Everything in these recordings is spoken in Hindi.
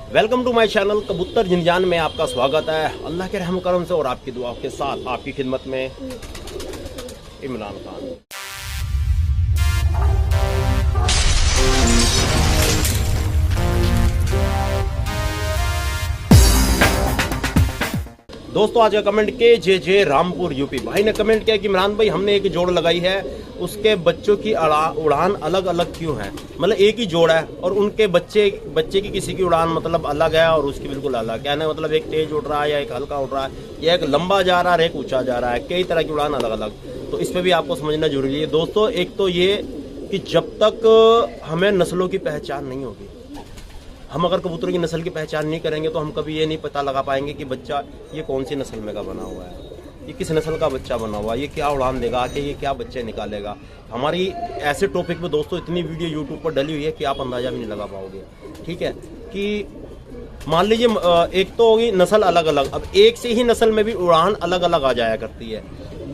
वेलकम टू माय चैनल कबूतर जिंदजान में आपका स्वागत है। अल्लाह के रहम करम से और आपकी दुआओं के साथ आपकी खिदमत में इमरान खान। दोस्तों आज का कमेंट के जे रामपुर यूपी भाई ने कमेंट किया कि इमरान भाई हमने एक जोड़ लगाई है, उसके बच्चों की उड़ान अलग अलग क्यों है। मतलब एक ही जोड़ है और उनके बच्चे की किसी की उड़ान मतलब अलग है और उसकी बिल्कुल अलग। कहने मतलब एक तेज उड़ रहा है या एक हल्का उड़ रहा है या एक लंबा जा रहा है एक ऊंचा जा रहा है, कई तरह की उड़ान अलग अलग। तो इस पर भी आपको समझना जरूरी है दोस्तों। एक तो ये कि जब तक हमें नस्लों की पहचान नहीं होगी, हम अगर कबूतरों की नस्ल की पहचान नहीं करेंगे तो हम कभी ये नहीं पता लगा पाएंगे कि बच्चा ये कौन सी नस्ल में का बना हुआ है, ये किस नस्ल का बच्चा बना हुआ है, ये क्या उड़ान देगा, कि ये क्या बच्चे निकालेगा। हमारी ऐसे टॉपिक पे दोस्तों इतनी वीडियो यूट्यूब पर डली हुई है कि आप अंदाजा भी नहीं लगा पाओगे। ठीक है कि मान लीजिए एक तो होगी नस्ल अलग अलग, अब एक से ही नस्ल में भी उड़ान अलग अलग आ जाया करती है।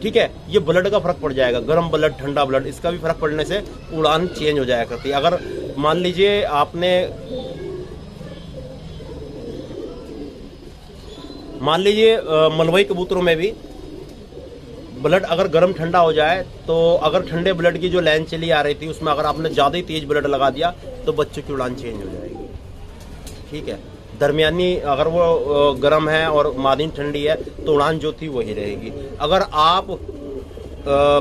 ठीक है, ये ब्लड का फर्क पड़ जाएगा, गर्म ब्लड ठंडा ब्लड, इसका भी फर्क पड़ने से उड़ान चेंज हो जाया करती है। अगर मान लीजिए मलवई कबूतरों में भी ब्लड अगर गर्म ठंडा हो जाए तो अगर ठंडे ब्लड की जो लाइन चली आ रही थी उसमें अगर आपने ज़्यादा ही तेज ब्लड लगा दिया तो बच्चों की उड़ान चेंज हो जाएगी। ठीक है, दरमियानी अगर वो गर्म है और मादीन ठंडी है तो उड़ान जो थी वही रहेगी। अगर आप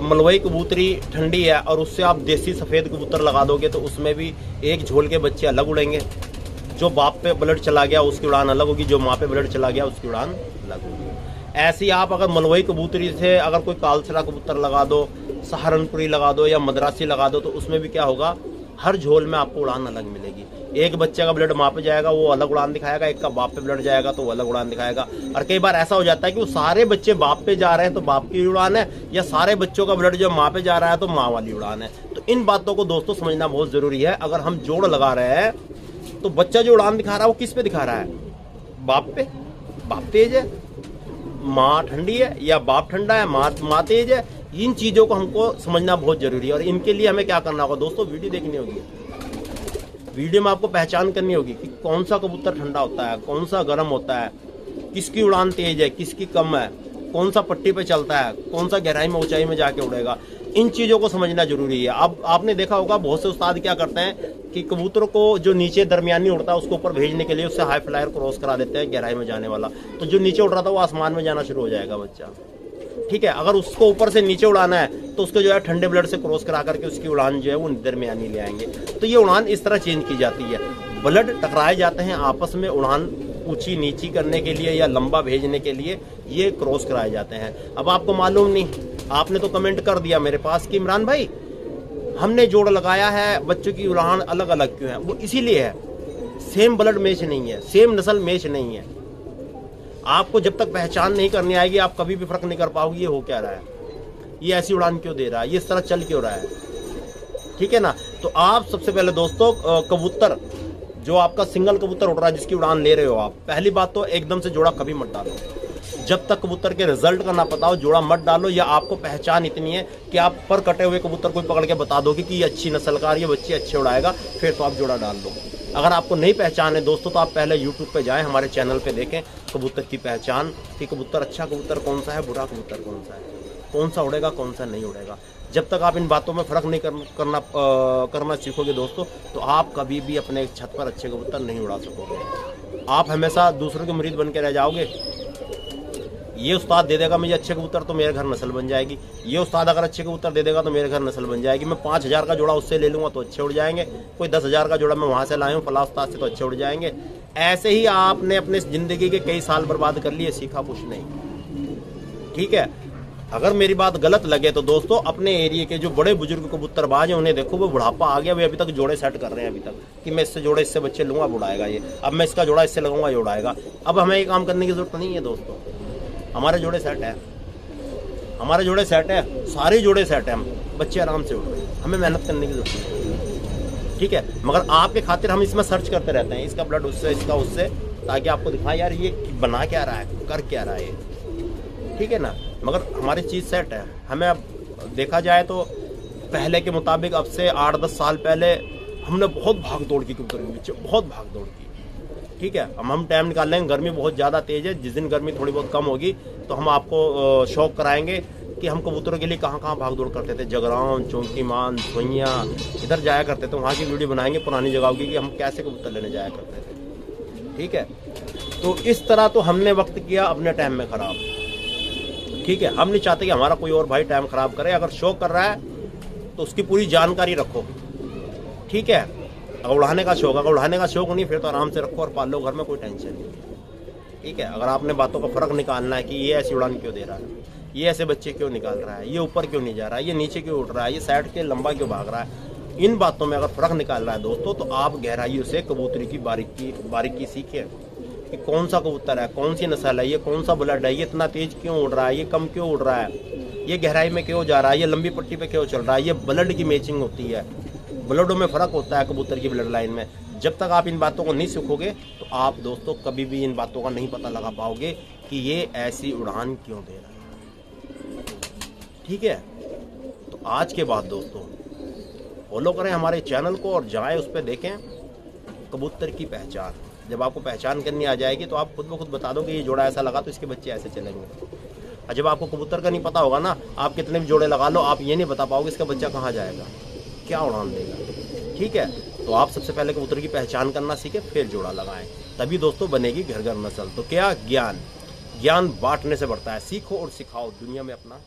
मलवई कबूतरी ठंडी है और उससे आप देसी सफ़ेद कबूतर लगा दोगे तो उसमें भी एक झोल के बच्चे अलग उड़ेंगे। जो बाप पे ब्लड चला गया उसकी उड़ान अलग होगी, जो माँ पे ब्लड चला गया उसकी उड़ान अलग होगी। ऐसे ही आप अगर मलवई कबूतरी से अगर कोई कालसरा कबूतर लगा दो, सहारनपुरी लगा दो या मद्रासी लगा दो तो उसमें भी क्या होगा, हर झोल में आपको उड़ान अलग मिलेगी। एक बच्चे का ब्लड माँ पे जाएगा वो अलग उड़ान दिखाएगा, एक का बाप पे ब्लड जाएगा तो वो अलग उड़ान दिखाएगा। और कई बार ऐसा हो जाता है कि वो सारे बच्चे बाप पे जा रहे हैं तो बाप की उड़ान है, या सारे बच्चों का ब्लड जो माँ पे जा रहा है तो माँ वाली उड़ान है। तो इन बातों को दोस्तों समझना बहुत जरूरी है। अगर हम जोड़ लगा रहे हैं तो बच्चा जो उड़ान दिखा रहा है वो किस पे दिखा रहा है, बाप पे। बाप तेज है, माँ ठंडी है, या बाप ठंडा है माँ तेज है। इन चीजों को हमको समझना बहुत जरूरी है और इनके लिए हमें क्या करना होगा दोस्तों, वीडियो देखनी होगी। वीडियो में आपको पहचान करनी होगी कि कौन सा कबूतर ठंडा होता है, कौन सा गर्म होता है, किसकी उड़ान तेज है, किसकी कम है, कौन सा पट्टी पे चलता है, कौन सा गहराई में ऊंचाई में जाके उड़ेगा। इन चीज़ों को समझना जरूरी है। अब आपने देखा होगा बहुत से उस्ताद क्या करते हैं कि कबूतरों को जो नीचे दरमियानी उड़ता है उसको ऊपर भेजने के लिए उससे हाई फ्लायर क्रॉस करा देते हैं गहराई में जाने वाला, तो जो नीचे उड़ रहा था वो आसमान में जाना शुरू हो जाएगा बच्चा। ठीक है, अगर उसको ऊपर से नीचे उड़ाना है तो उसको जो है ठंडे ब्लड से क्रॉस करा करके उसकी उड़ान जो है वो दरमियानी ले आएंगे। तो ये उड़ान इस तरह चेंज की जाती है, ब्लड टकराए जाते हैं आपस में उड़ान ऊंची नीची करने के लिए या लंबा भेजने के लिए ये क्रॉस कराए जाते हैं। अब आपको मालूम नहीं, आपने तो कमेंट कर दिया मेरे पास कि इमरान भाई हमने जोड़ लगाया है, बच्चों की उड़ान अलग अलग क्यों है। वो इसीलिए है, सेम ब्लड मैच नहीं है, सेम नस्ल मैच नहीं है। आपको जब तक पहचान नहीं करनी आएगी आप कभी भी फर्क नहीं कर पाओगे ये हो क्या रहा है, ये ऐसी उड़ान क्यों दे रहा है, ये इस तरह चल क्यों रहा है। ठीक है ना, तो आप सबसे पहले दोस्तों कबूतर जो आपका सिंगल कबूतर उड़ रहा है जिसकी उड़ान ले रहे हो आप, पहली बात तो एकदम से जोड़ा कभी मत डालो। जब तक कबूतर के रिजल्ट का ना पता हो जोड़ा मत डालो, या आपको पहचान इतनी है कि आप पर कटे हुए कबूतर को पकड़ के बता दोगे कि ये अच्छी नस्ल का ये बच्चे अच्छे उड़ाएगा, फिर तो आप जोड़ा डाल दो। अगर आपको नहीं पहचान है दोस्तों तो आप पहले यूट्यूब पे जाएं, हमारे चैनल पे देखें कबूतर की पहचान कि कबूतर अच्छा कबूतर कौन सा है, बुरा कबूतर कौन सा है, कौन सा उड़ेगा कौन सा नहीं उड़ेगा। जब तक आप इन बातों में फ़र्क नहीं करना सीखोगे दोस्तों तो आप कभी भी अपने छत पर अच्छे कबूतर नहीं उड़ा सकोगे। आप हमेशा दूसरों के मुरीद बन के रह जाओगे। ये उस्ताद दे देगा मुझे अच्छे कबूतर तो मेरे घर नस्ल बन जाएगी, ये उस्ताद अगर अच्छे कबूतर दे देगा तो मेरे घर नस्ल बन जाएगी। मैं 5,000 का जोड़ा उससे ले लूँगा तो अच्छे उड़ जाएंगे, कोई 10,000 का जोड़ा मैं वहाँ से लाया हूँ फला उस्ताद से तो अच्छे उड़ जाएंगे। ऐसे ही आपने अपने ज़िंदगी के कई साल बर्बाद कर लिए, सीखा कुछ नहीं। ठीक है, अगर मेरी बात गलत लगे तो दोस्तों अपने एरिया के जो बड़े बुजुर्ग कबूतरबाज हैं उन्हें देखो, वो बुढ़ापा आ गया, वे अभी तक जोड़े सेट कर रहे हैं अभी तक कि मैं इससे जोड़े इससे बच्चे लूँगा उड़ाएगा ये, अब मैं इसका जोड़ा इससे लगाऊंगा ये उड़ाएगा। अब हमें ये काम करने की जरूरत नहीं है दोस्तों, हमारे जोड़े सेट है, हमारे जोड़े सेट है, सारे जोड़े सेट है, हम बच्चे आराम से उड़ रहे हैं, हमें मेहनत करने की जरूरत नहीं। ठीक है, मगर आपके खातिर हम इसमें सर्च करते रहते हैं, इसका ब्लड उससे इसका उससे, ताकि आपको दिखाएं यार ये बना क्या रहा है, कर क्या रहा है। ठीक है ना, मगर हमारी चीज़ सेट है। हमें अब देखा जाए तो पहले के मुताबिक अब से 8-10 साल पहले हमने बहुत भाग दौड़ की कबूतर के पीछे, बहुत भाग दौड़ की। ठीक है, हम टाइम निकाल लेंगे। गर्मी बहुत ज़्यादा तेज़ है, जिस दिन गर्मी थोड़ी बहुत कम होगी तो हम आपको शौक कराएंगे कि हम कबूतरों के लिए कहाँ कहाँ भाग दौड़ करते थे। जगराउं, चौंकीमान, सोइयाँ, इधर जाया करते थे, वहाँ की वीडियो बनाएंगे पुरानी जगहों की कि हम कैसे कबूतर लेने जाया करते थे। ठीक है, तो इस तरह तो हमने वक्त किया अपने टाइम में ख़राब। ठीक है, हम नहीं चाहते कि हमारा कोई और भाई टाइम ख़राब करे। अगर शौक कर रहा है तो उसकी पूरी जानकारी रखो। ठीक है, अगर उड़ाने का शौक, अगर उड़ाने का शौक नहीं फिर तो आराम से रखो और पाल लो घर में, कोई टेंशन नहीं। ठीक है, अगर आपने बातों का फ़र्क निकालना है कि ये ऐसी उड़ान क्यों दे रहा है, ये ऐसे बच्चे क्यों निकाल रहा है, ये ऊपर क्यों नहीं जा रहा है, ये नीचे क्यों उड़ रहा है, ये साइड के लंबा क्यों भाग रहा है, इन बातों में अगर फ़र्क निकाल रहा है दोस्तों, तो आप गहराइयों से कबूतरी की बारीकी सीखें कि कौन सा कबूतर है, कौन सी नस्ल है, ये कौन सा ब्लड है, ये इतना तेज़ क्यों उड़ रहा है, ये कम क्यों उड़ रहा है, ये गहराई में क्यों जा रहा है, ये लंबी पट्टी पे क्यों चल रहा है। ये ब्लड की मैचिंग होती है, ब्लडों में फ़र्क होता है कबूतर की ब्लड लाइन में। जब तक आप इन बातों को नहीं सीखोगे तो आप दोस्तों कभी भी इन बातों का नहीं पता लगा पाओगे कि ये ऐसी उड़ान क्यों दे रहा है। ठीक है, तो आज के बाद दोस्तों फॉलो करें हमारे चैनल को और जाएं उस पर देखें कबूतर की पहचान। जब आपको पहचान करनी आ जाएगी तो आप खुद ब खुद बता दो कि ये जोड़ा ऐसा लगा तो इसके बच्चे ऐसे चलेंगे। और जब आपको कबूतर का नहीं पता होगा ना, आप कितने भी जोड़े लगा लो, आप ये नहीं बता पाओगे इसका बच्चा कहाँ जाएगा, क्या उड़ान देगा। ठीक है, तो आप सबसे पहले कबूतर की पहचान करना सीखें, फिर जोड़ा लगाएं, तभी दोस्तों बनेगी घर घर नस्ल। तो क्या ज्ञान बांटने से बढ़ता है। सीखो और सिखाओ, दुनिया में अपना